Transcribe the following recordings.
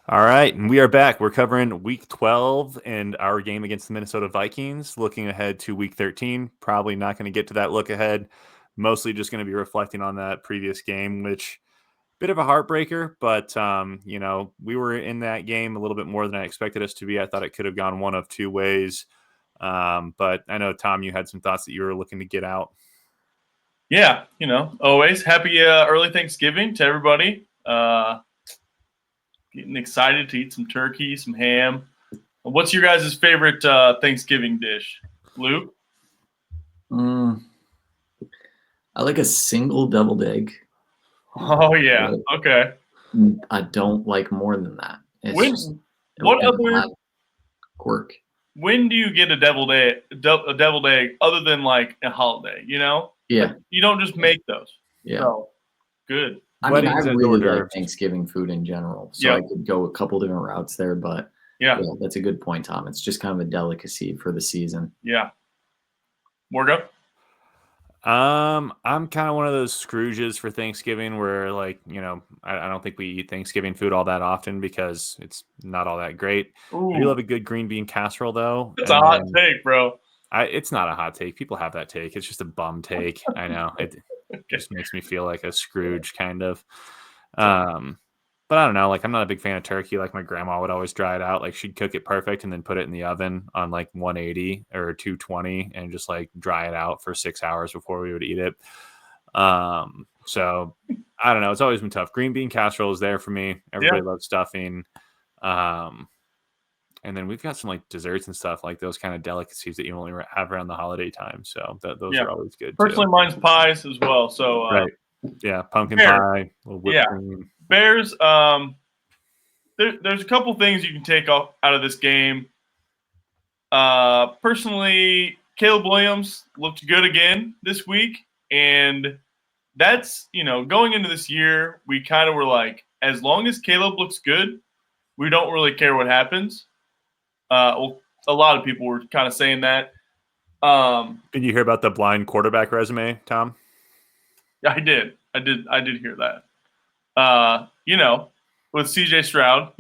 All right, and we are back. We're covering Week 12 and our game against the Minnesota Vikings. Looking ahead to Week 13. Probably not going to get to that look ahead. Mostly just going to be reflecting on that previous game, which bit of a heartbreaker. But we were in that game a little bit more than I expected us to be. I thought it could have gone one of two ways. But I know, Tom, you had some thoughts that you were looking to get out. Yeah, always happy early Thanksgiving to everybody. Getting excited to eat some turkey, some ham. What's your guys' favorite Thanksgiving dish, Luke? I like a single deviled egg. Oh yeah, okay. I don't like more than that. What other quirk? When do you get a deviled egg other than like a holiday? Yeah, like, you don't just make those. Yeah, so, good. I really like Thanksgiving food in general, so I could go a couple different routes there. But yeah, that's a good point, Tom. It's just kind of a delicacy for the season. Yeah, Morgan. I'm kind of one of those Scrooges for Thanksgiving where, I don't think we eat Thanksgiving food all that often because it's not all that great. Ooh. I do love a good green bean casserole, though. It's a hot take, bro. It's not a hot take. People have that take. It's just a bum take. I know. It just makes me feel like a Scrooge, kind of. But I don't know. I'm not a big fan of turkey. My grandma would always dry it out. She'd cook it perfect and then put it in the oven on 180 or 220 and just dry it out for 6 hours before we would eat it. So I don't know. It's always been tough. Green bean casserole is there for me. Everybody loves stuffing. And then we've got some desserts and stuff, those kind of delicacies that you only have around the holiday time. So those are always good. Personally, mine's pies as well. So right. Yeah, pumpkin pie, whipped cream. Bears, there's a couple things you can take out of this game. Personally, Caleb Williams looked good again this week. And that's, going into this year, we kind of were like, as long as Caleb looks good, we don't really care what happens. A lot of people were kind of saying that. Did you hear about the blind quarterback resume, Tom? I did hear that. With CJ Stroud,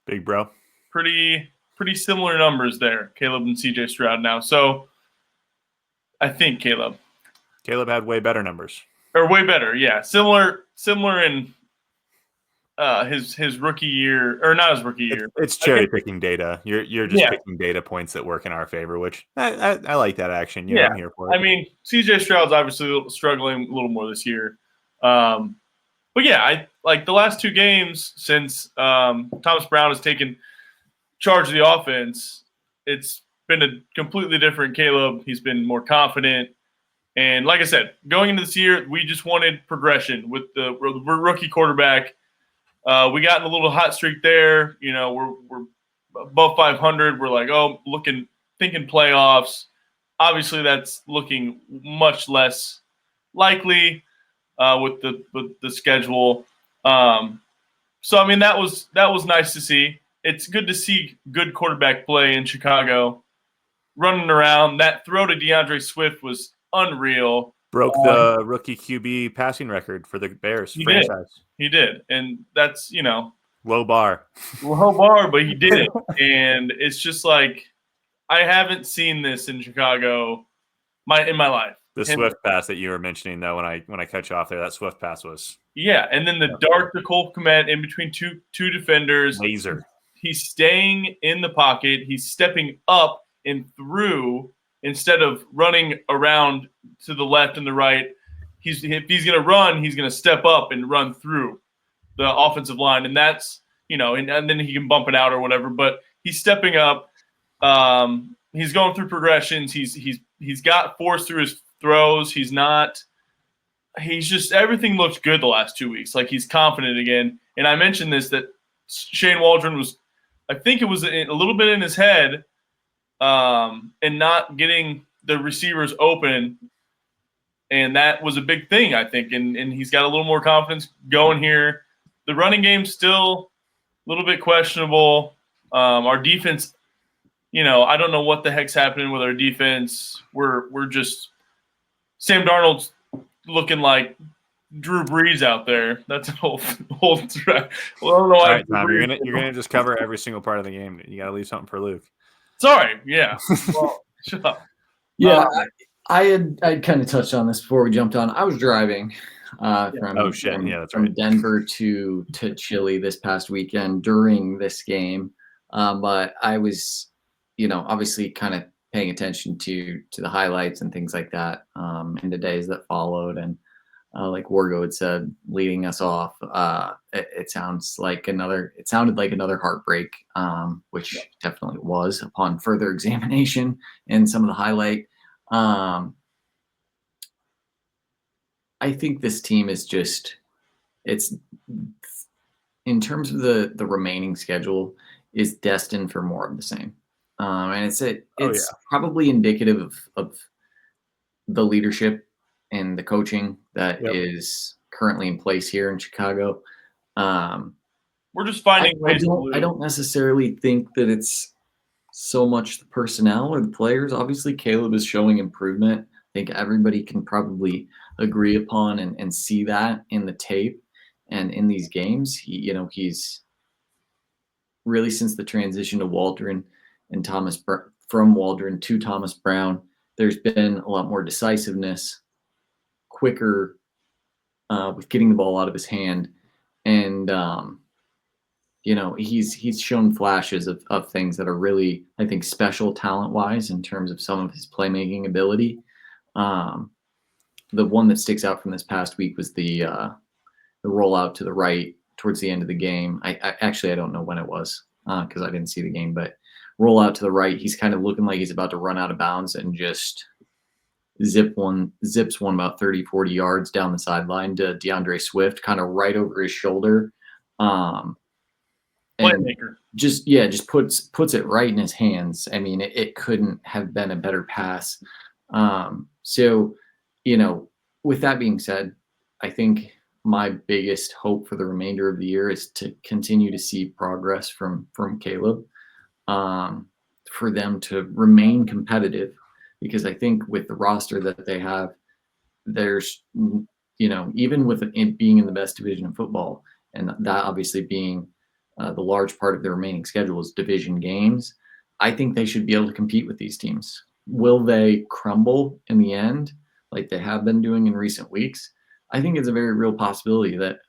big bro, pretty similar numbers there, Caleb and CJ Stroud now. So I think Caleb had way better numbers, or way better. Yeah. Similar in his rookie year, or not his rookie year. It's cherry picking data. You're just picking data points that work in our favor, which I like that action. I'm here for it. I mean, CJ Stroud's obviously struggling a little more this year. But yeah, I like the last two games since Thomas Brown has taken charge of the offense. It's been a completely different Caleb. He's been more confident. And like I said, going into this year, we just wanted progression with the rookie quarterback. We got in a little hot streak there. We're above 500. We're like, thinking playoffs. Obviously, that's looking much less likely with the schedule. So I mean, that was nice to see. It's good to see good quarterback play in Chicago, running around. That throw to DeAndre Swift was unreal. Broke the rookie QB passing record for the Bears franchise. He did, and that's low bar, but he did it, and it's just I haven't seen this in Chicago in my life. The Swift pass that you were mentioning, though, when I cut you off there, that Swift pass was and then the dart to Cole Kmet in between two defenders, laser. He's staying in the pocket. He's stepping up and through instead of running around to the left and the right. If he's going to run, he's going to step up and run through the offensive line, and that's and then he can bump it out or whatever. But he's stepping up. He's going through progressions. He's got force through his throws. He's just everything looked good the last 2 weeks. He's confident again. And I mentioned this that Shane Waldron was, I think it was a little bit in his head, and not getting the receivers open. And that was a big thing, I think. And he's got a little more confidence going here. The running game's still a little bit questionable. Our defense, I don't know what the heck's happening with our defense. We're just Sam Darnold's looking like Drew Brees out there. That's an old track. Well, I don't know why. All right, Tom, you're gonna just cover every single part of the game. You got to leave something for Luke. Sorry. Yeah. Well, shut up. Yeah, I had kind of touched on this before we jumped on. I was driving from Denver to Chile this past weekend during this game, but I was, obviously kind of paying attention to the highlights and things like that in the days that followed. And like Wargo had said, leading us off, it sounded like another heartbreak, which definitely was upon further examination and some of the highlight. I think this team is it's in terms of the remaining schedule is destined for more of the same. And it's probably indicative of the leadership and the coaching that is currently in place here in Chicago. We're just finding ways. I don't necessarily think that it's so much the personnel or the players. Obviously, Caleb is showing improvement. I think everybody can probably agree upon and see that in the tape and in these games. He's really, since the transition to Waldron and from Waldron to Thomas Brown, there's been a lot more decisiveness, quicker with getting the ball out of his hand. And, he's shown flashes of things that are really, I think, special talent-wise in terms of some of his playmaking ability. The one that sticks out from this past week was the rollout to the right towards the end of the game. I don't know when it was because I didn't see the game, but rollout to the right, he's kind of looking like he's about to run out of bounds and just zips one about 30, 40 yards down the sideline to DeAndre Swift, kind of right over his shoulder. Playmaker. Just puts it right in his hands. I mean, it couldn't have been a better pass. So, with that being said, I think my biggest hope for the remainder of the year is to continue to see progress from Caleb, for them to remain competitive, because I think with the roster that they have, there's, even with it being in the best division of football, and that obviously being the large part of the remaining schedule is division games, I think they should be able to compete with these teams. Will they crumble in the end like they have been doing in recent weeks? I think it's a very real possibility that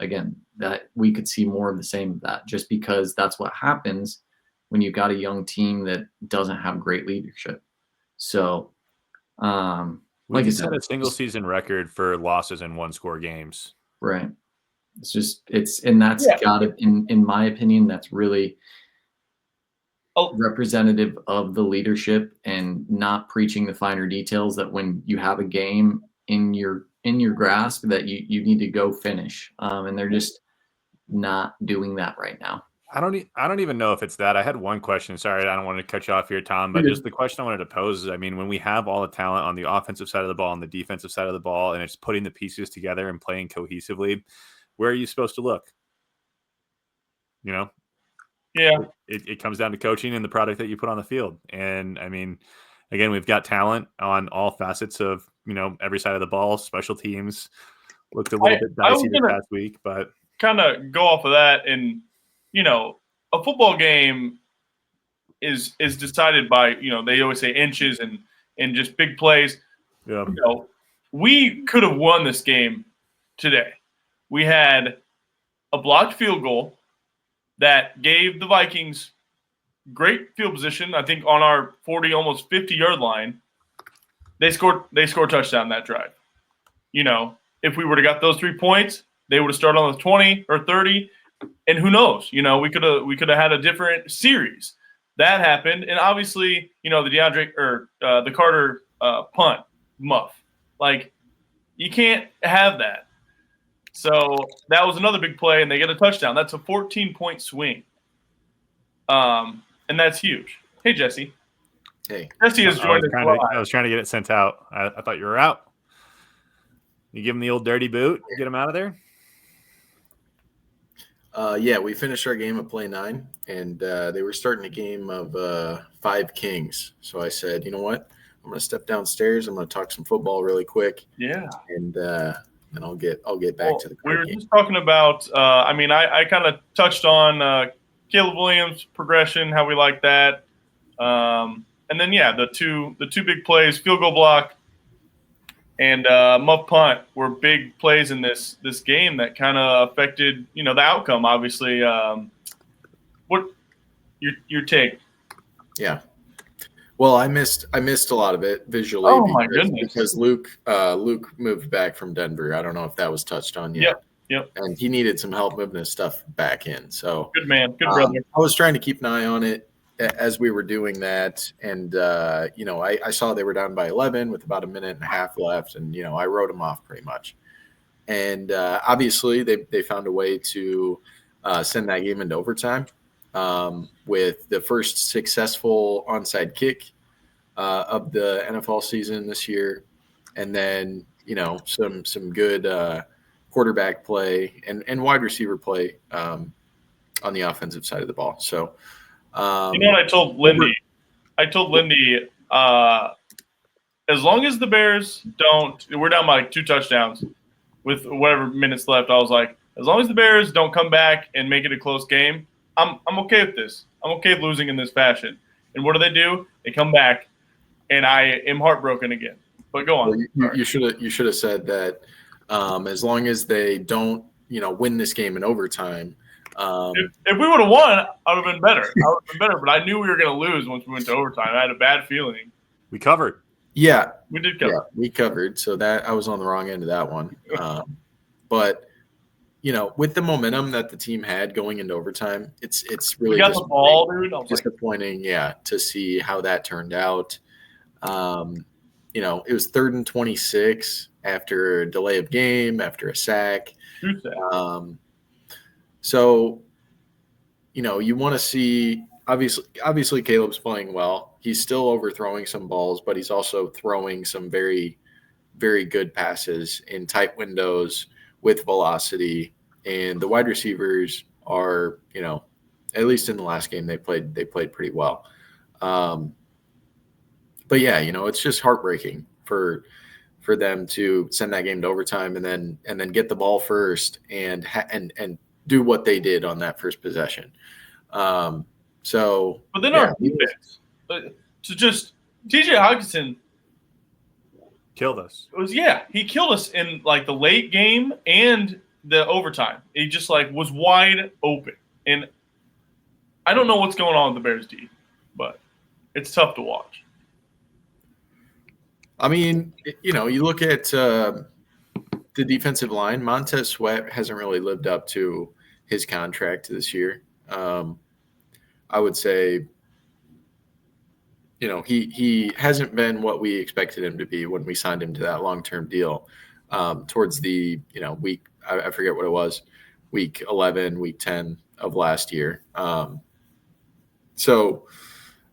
we could see more of the same of that, just because that's what happens when you've got a young team that doesn't have great leadership. So, we just had a single season record for losses in 1-score games. Right. Got it. In my opinion, that's really representative of the leadership and not preaching the finer details, that when you have a game in your grasp that you need to go finish. And they're just not doing that right now. I don't even know if it's that. I had one question. Sorry, I don't want to cut you off here, Tom, but just the question I wanted to pose is, I mean, when we have all the talent on the offensive side of the ball and the defensive side of the ball, and it's putting the pieces together and playing cohesively, where are you supposed to look? Yeah. It comes down to coaching and the product that you put on the field. And I mean, again, we've got talent on all facets of, every side of the ball. Special teams looked a little bit dicey this past week, but kind of go off of that. And, a football game is decided by, they always say inches and just big plays. Yeah. We could have won this game today. We had a blocked field goal that gave the Vikings great field position, I think, on our 40, almost 50-yard line. They scored a touchdown that drive. If we would have got those 3 points, they would have started on the 20 or 30, and who knows? We could have had a different series. That happened, and obviously, the DeAndre or the Carter punt muff. Like, you can't have that. So that was another big play, and they get a touchdown. That's a 14-point swing. And that's huge. Hey, Jesse. Hey. Jesse has joined us. I was trying to get it sent out. I thought you were out. You give him the old dirty boot, get him out of there? We finished our game at play 9, and they were starting a game of 5 Kings. So I said, you know what? I'm going to step downstairs. I'm going to talk some football really quick. Yeah. And and I'll get back to the we card were game. just talking about. I kind of touched on Caleb Williams' progression, how we like that, and then the two big plays, field goal block and muff punt, were big plays in this game that kind of affected the outcome. Obviously, what your take? Yeah. Well, I missed a lot of it visually. Oh, my goodness. Because Luke moved back from Denver. I don't know if that was touched on yet. Yep. And he needed some help moving his stuff back in. So Good man, good brother. I was trying to keep an eye on it as we were doing that, and I saw they were down by 11 with about a minute and a half left, and I wrote them off pretty much. And obviously, they found a way to send that game into overtime. With the first successful onside kick of the NFL season this year, and then some good quarterback play and wide receiver play on the offensive side of the ball. So what I told Lindy? I told Lindy as long as the Bears don't, we're down by 2 touchdowns with whatever minutes left. I was like, as long as the Bears don't come back and make it a close game, I'm okay with this. I'm okay with losing in this fashion. And what do? They come back, and I am heartbroken again. But go on. Well, you should have said that as long as they don't win this game in overtime. If we would have won, I would have been better. But I knew we were going to lose once we went to overtime. I had a bad feeling. We covered. Yeah, we did cover. Yeah, we covered. So that I was on the wrong end of that one. But with the momentum that the team had going into overtime, it's really we got the ball, dude. Disappointing, to see how that turned out. It was 3rd and 26 after a delay of game, after a sack. So, you want to see obviously Caleb's playing well. He's still overthrowing some balls, but he's also throwing some very, very good passes in tight windows with velocity. And the wide receivers are, at least in the last game, they played pretty well. But yeah, it's just heartbreaking for them to send that game to overtime and then get the ball first and do what they did on that first possession. But then our defense, so just TJ Hawkinson killed us. He killed us in like the late game and the overtime. He just was wide open, and I don't know what's going on with the Bears D, but it's tough to watch. I mean, you look at the defensive line. Montez Sweat hasn't really lived up to his contract this year. I would say, he hasn't been what we expected him to be when we signed him to that long-term deal towards the, week, I forget what it was, week 11, week 10 of last year. And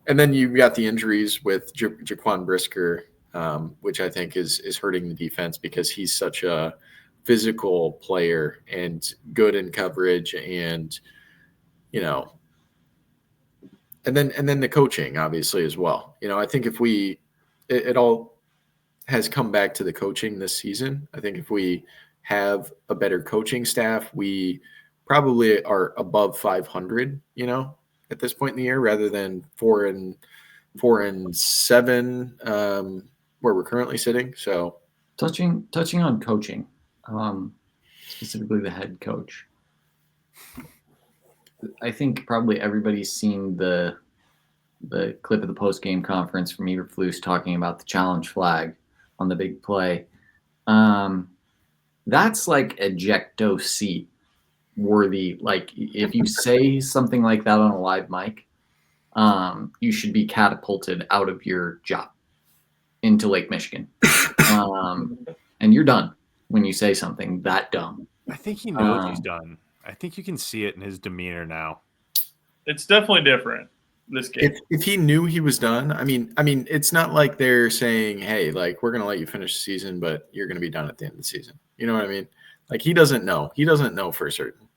then you've got the injuries with Jaquan Brisker, which I think is hurting the defense because he's such a physical player and good in coverage and, and then the coaching obviously as well. I think if it all has come back to the coaching this season. I think if we have a better coaching staff, we probably are above 500, at this point in the year, rather than 4-7, where we're currently sitting. So touching on coaching, specifically the head coach. I think probably everybody's seen the clip of the post-game conference from Eberflus talking about the challenge flag on the big play. That's like ejecto seat worthy. Like if you say something like that on a live mic, you should be catapulted out of your job into Lake Michigan. And you're done when you say something that dumb. I think he knows what he's done. I think you can see it in his demeanor now. It's definitely different this game. If he knew he was done, I mean, it's not like they're saying, "Hey, like we're going to let you finish the season, but you're going to be done at the end of the season." You know what I mean? Like he doesn't know. He doesn't know for certain.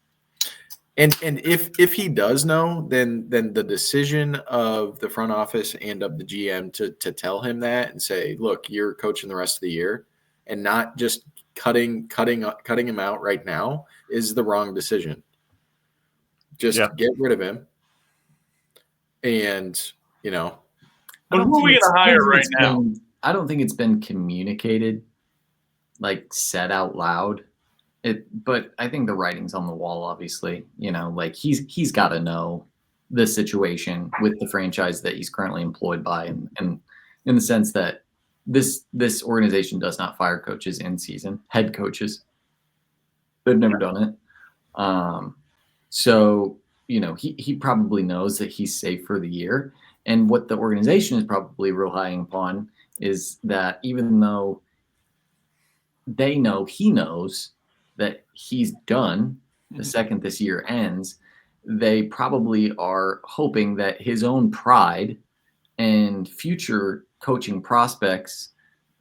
And if he does know, then the decision of the front office and of the GM to tell him that and say, "Look, you're coaching the rest of the year," and not just cutting him out right now is the wrong decision. Just get rid of him. And, you know. But who are we going to hire right now? I don't think it's been communicated, like said out loud. But I think the writing's on the wall, obviously. You know, like he's got to know the situation with the franchise that he's currently employed by, and in the sense that this organization does not fire coaches in season, head coaches. They've never done it. So, you know, he probably knows that he's safe for the year. And what the organization is probably relying upon is that even though they know he knows that he's done the second this year ends, they probably are hoping that his own pride and future coaching prospects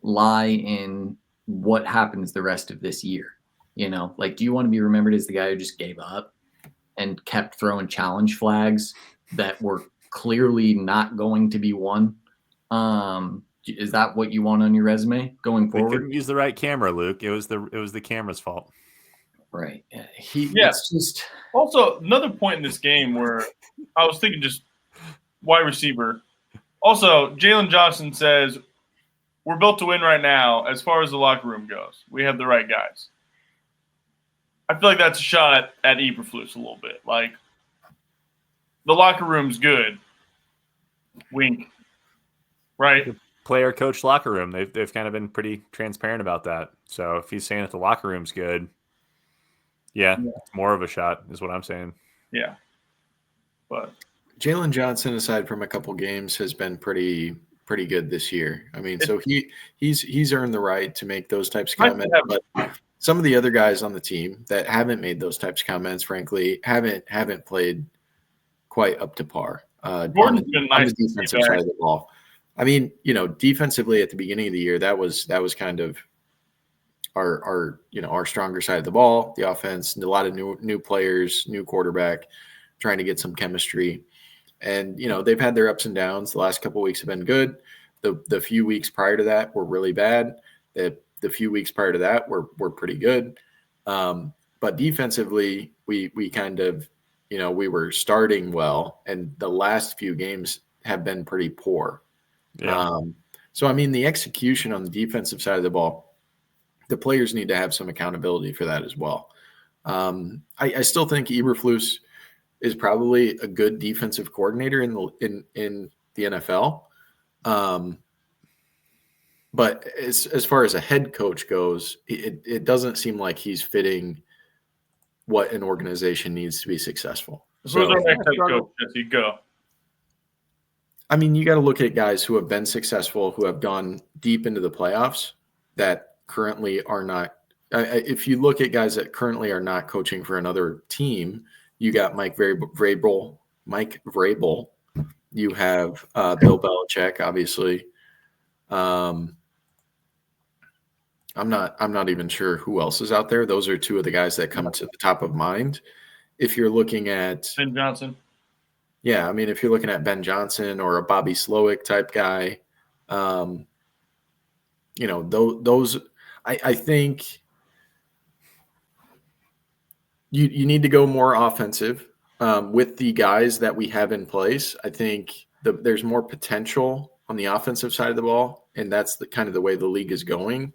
lie in what happens the rest of this year. You know, like, do you want to be remembered as the guy who just gave up and kept throwing challenge flags that were clearly not going to be won? Is that what you want on your resume going forward? They couldn't use the right camera, Luke. It was the camera's fault. Right. It's just also another point in this game where I was thinking just wide receiver. Also, Jalen Johnson says we're built to win right now. As far as the locker room goes, we have the right guys. I feel like that's a shot at Eberflus a little bit. Like, the locker room's good. Wink. Right? The player coach locker room. They've kind of been pretty transparent about that. So if he's saying that the locker room's good, yeah, it's more of a shot is what I'm saying. Yeah. But Jalen Johnson, aside from a couple games, has been pretty good this year. I mean, so he's earned the right to make those types of comments. But some of the other guys on the team that haven't made those types of comments, frankly, haven't played quite up to par on the defensive side of the ball. I mean, you know, defensively at the beginning of the year, that was kind of our stronger side of the ball. The offense, a lot of new players, new quarterback, trying to get some chemistry. And, you know, they've had their ups and downs. The last couple of weeks have been good. The few weeks prior to that were really bad. The few weeks prior to that were pretty good. But defensively, we kind of, you know, we were starting well, and the last few games have been pretty poor. Yeah. So, I mean, the execution on the defensive side of the ball, the players need to have some accountability for that as well. I still think Eberflus is probably a good defensive coordinator in the NFL. But as far as a head coach goes, it doesn't seem like he's fitting what an organization needs to be successful. Who's our next head coach, Jesse? Go. I mean, you got to look at guys who have been successful, who have gone deep into the playoffs that currently are not. If you look at guys that currently are not coaching for another team, you got Mike Vrabel. You have Bill Belichick, obviously. I'm not even sure who else is out there. Those are two of the guys that come to the top of mind. If you're looking at Ben Johnson. Yeah, I mean, if you're looking at Ben Johnson or a Bobby Slowick type guy, you know, those I think you need to go more offensive with the guys that we have in place. I think there's more potential on the offensive side of the ball, and that's the kind of the way the league is going.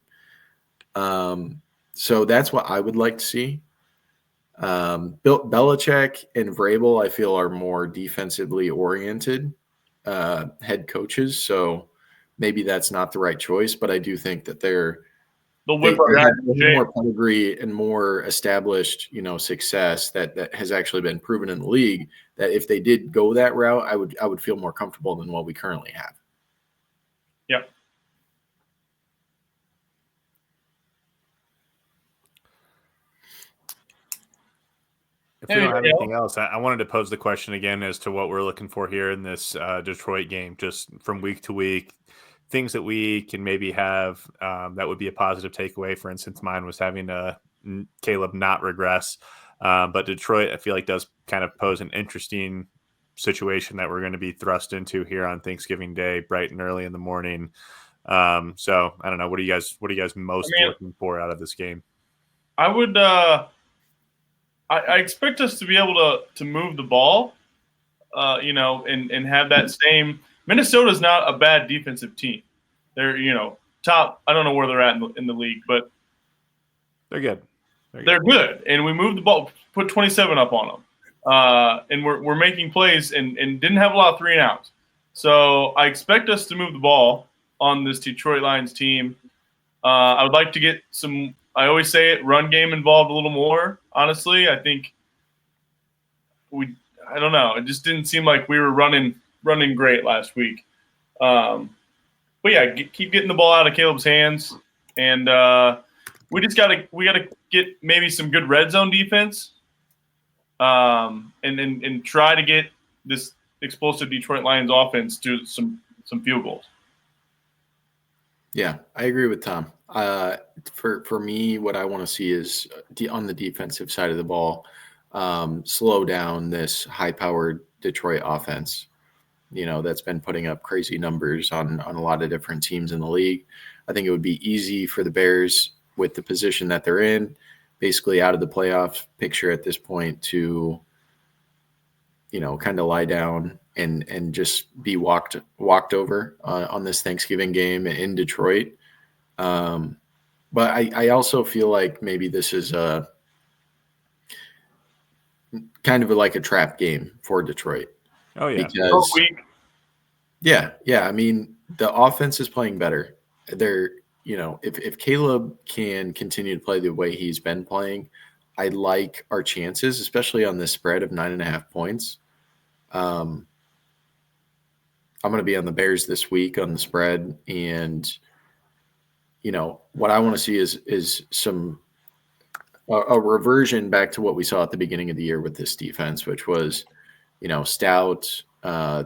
So that's what I would like to see. Belichick and Vrabel, I feel, are more defensively oriented head coaches. So maybe that's not the right choice, but I do think that they have more pedigree and more established, you know, success that has actually been proven in the league. That if they did go that route, I would feel more comfortable than what we currently have. Yep. If we don't have anything else, I wanted to pose the question again as to what we're looking for here in this Detroit game, just from week to week, things that we can maybe have that would be a positive takeaway. For instance, mine was having Caleb not regress. But Detroit, I feel like, does kind of pose an interesting situation that we're going to be thrust into here on Thanksgiving Day, bright and early in the morning. So I don't know. What are you guys most looking for out of this game? I would. I expect us to be able to move the ball, and have that same. Minnesota's not a bad defensive team. They're top. I don't know where they're at in the league, but they're good. They're good, and we moved the ball, put 27 up on them, and we're making plays and didn't have a lot of 3 and outs. So I expect us to move the ball on this Detroit Lions team. I would like to get some. I always say it, run game involved a little more. Honestly, I think I don't know. It just didn't seem like we were running great last week. But yeah, keep getting the ball out of Caleb's hands, and we gotta get maybe some good red zone defense, and try to get this explosive Detroit Lions offense to some field goals. Yeah, I agree with Tom. For me, what I want to see is on the defensive side of the ball, slow down this high-powered Detroit offense. That's been putting up crazy numbers on a lot of different teams in the league. I think it would be easy for the Bears with the position that they're in, basically out of the playoff picture at this point, to kind of lie down and just be walked over on this Thanksgiving game in Detroit. But I also feel like maybe this is a kind of like a trap game for Detroit. Oh yeah, because yeah. I mean, the offense is playing better. They're if Caleb can continue to play the way he's been playing, I like our chances, especially on this spread of 9.5 points. I'm going to be on the Bears this week on the spread, and what I want to see is some a reversion back to what we saw at the beginning of the year with this defense, which was stout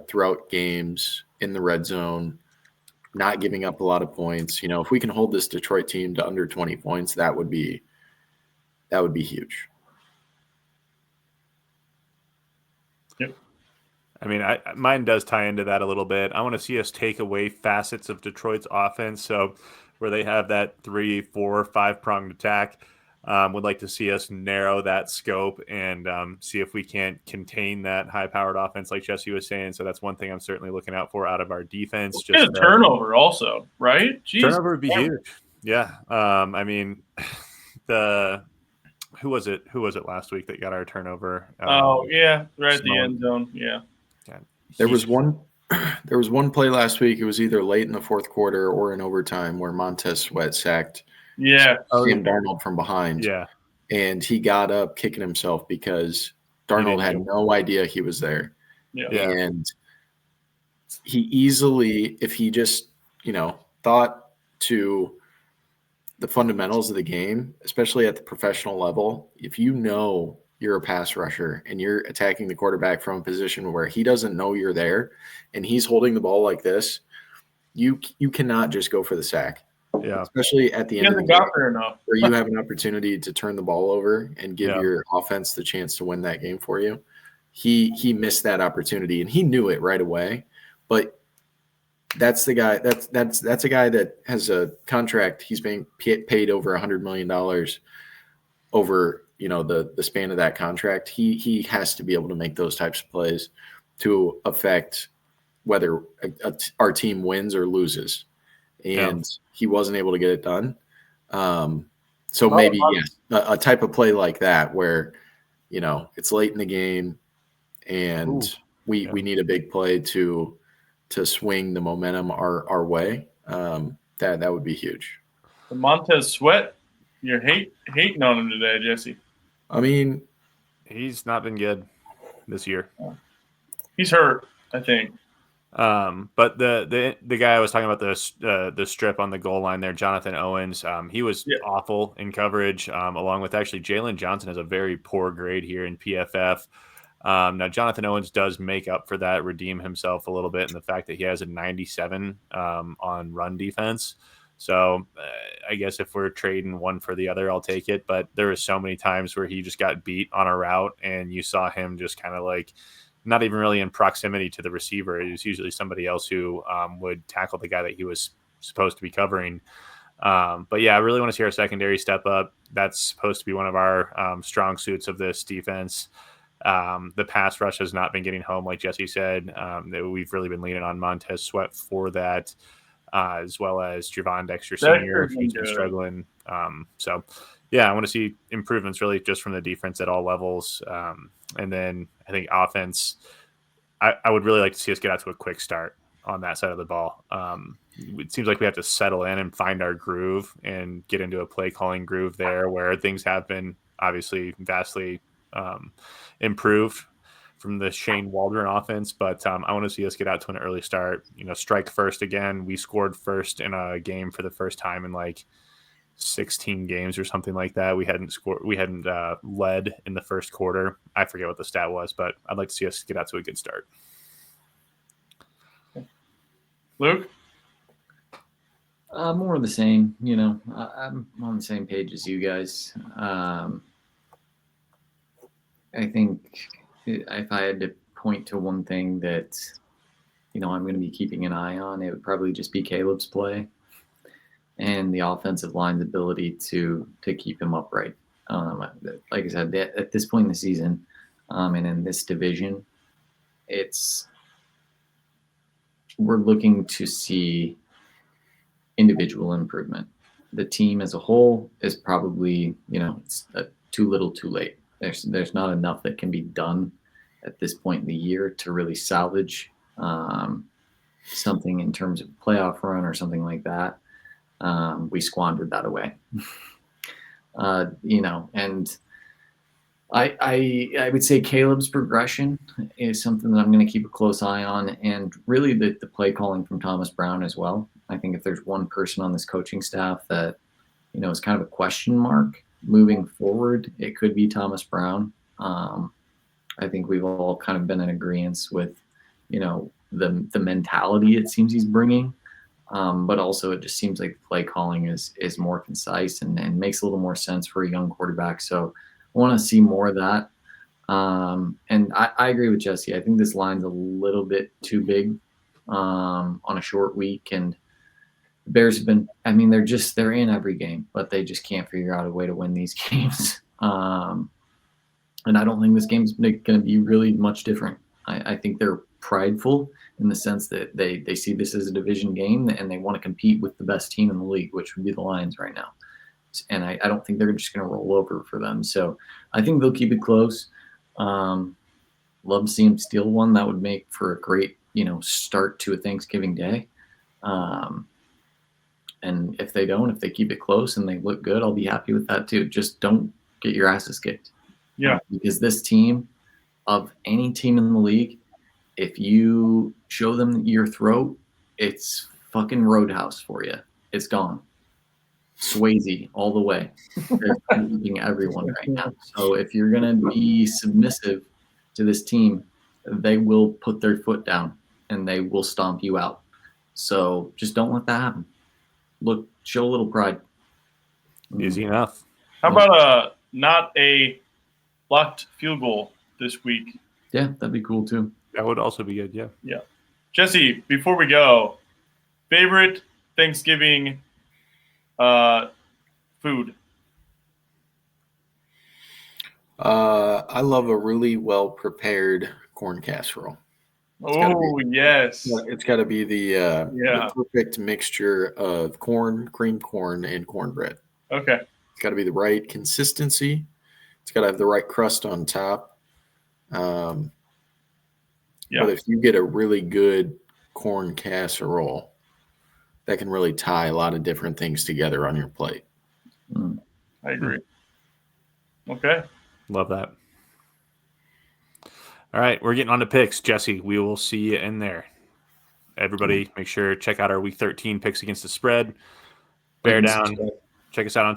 throughout games in the red zone, not giving up a lot of points. If we can hold this Detroit team to under 20 points, that would be huge. Yep. I mean, mine does tie into that a little bit. I want to see us take away facets of Detroit's offense. So where they have that 3, 4, 5-pronged attack, would like to see us narrow that scope and see if we can't contain that high-powered offense like Jesse was saying. So that's one thing I'm certainly looking out for out of our defense. Just a turnover also, right? Jeez. Turnover would be huge. Yeah. I mean, who was it last week that got our turnover? Right at the end zone. Yeah. There was one play last week. It was either late in the fourth quarter or in overtime where Montez Sweat sacked Sam Darnold from behind. Yeah. And he got up kicking himself because Darnold had no idea he was there. Yeah. And he easily, if he just, thought to the fundamentals of the game, especially at the professional level, if you're a pass rusher and you're attacking the quarterback from a position where he doesn't know you're there and he's holding the ball like this, you cannot just go for the sack. Yeah. Especially at the end of the game where you have an opportunity to turn the ball over and give your offense the chance to win that game for you. He missed that opportunity and he knew it right away. But that's the guy that's a guy that has a contract. He's being paid over $100 million over the span of that contract. He has to be able to make those types of plays to affect whether our team wins or loses. And he wasn't able to get it done. So maybe a type of play like that where it's late in the game and we need a big play to swing the momentum our way. That would be huge. The Montez Sweat, you're hating on him today, Jesse. I mean, he's not been good this year. He's hurt, I think. But the guy I was talking about, the strip on the goal line there, Jonathan Owens, he was awful in coverage, along with actually Jalen Johnson has a very poor grade here in PFF. Now Jonathan Owens does make up for that, redeem himself a little bit in the fact that he has a 97 on run defense. So I guess if we're trading one for the other, I'll take it. But there were so many times where he just got beat on a route and you saw him just kind of like not even really in proximity to the receiver. It was usually somebody else who would tackle the guy that he was supposed to be covering. But yeah, I really want to see our secondary step up. That's supposed to be one of our strong suits of this defense. The pass rush has not been getting home, like Jesse said. We've really been leaning on Montez Sweat for that, as well as Javon Dexter Sr. He's been struggling. So, yeah, I want to see improvements really just from the defense at all levels. And then I think offense, I would really like to see us get out to a quick start on that side of the ball. It seems like we have to settle in and find our groove and get into a play calling groove there where things have been obviously vastly improved from the Shane Waldron offense. But I want to see us get out to an early start, strike first again. We scored first in a game for the first time in like 16 games or something like that. We hadn't led in the first quarter. I forget what the stat was, but I'd like to see us get out to a good start. Luke? More of the same, I'm on the same page as you guys. I think if I had to point to one thing that, I'm going to be keeping an eye on, it would probably just be Caleb's play and the offensive line's ability to keep him upright. Like I said, at this point in the season, and in this division, we're looking to see individual improvement. The team as a whole is probably, it's too little too late. There's not enough that can be done at this point in the year to really salvage something in terms of playoff run or something like that. We squandered that away. And I would say Caleb's progression is something that I'm going to keep a close eye on, and really the play calling from Thomas Brown as well. I think if there's one person on this coaching staff that, is kind of a question mark moving forward, it could be Thomas Brown. I think we've all kind of been in agreement with, the mentality it seems he's bringing. But also it just seems like the play calling is more concise and makes a little more sense for a young quarterback. So I want to see more of that. And I agree with Jesse. I think this line's a little bit too big on a short week. And the Bears have been, they're in every game, but they just can't figure out a way to win these games. And I don't think this game's going to be really much different. I think they're prideful in the sense that they see this as a division game and they want to compete with the best team in the league, which would be the Lions right now. And I don't think they're just going to roll over for them. So I think they'll keep it close. Love to see them steal one. That would make for a great, start to a Thanksgiving Day. And if they keep it close and they look good, I'll be happy with that too. Just don't get your asses kicked. Yeah. Because this team, of any team in the league, if you show them your throat, it's fucking Roadhouse for you. It's gone. Swayze all the way. They're beating everyone right now. So if you're going to be submissive to this team, they will put their foot down and they will stomp you out. So just don't let that happen. Show a little pride. Easy enough. How about not a blocked field goal this week? Yeah, that'd be cool too. That would also be good, yeah. Yeah. Jesse, before we go, favorite Thanksgiving food? I love a really well prepared corn casserole. Yes. It's got to be the perfect mixture of corn, creamed corn, and cornbread. Okay. It's got to be the right consistency. It's got to have the right crust on top. But if you get a really good corn casserole, that can really tie a lot of different things together on your plate. I agree. Okay. Love that. All right, we're getting on to picks. Jesse, we will see you in there. Everybody, make sure check out our Week 13 picks against the spread. Bear down. Check us out on Twitter.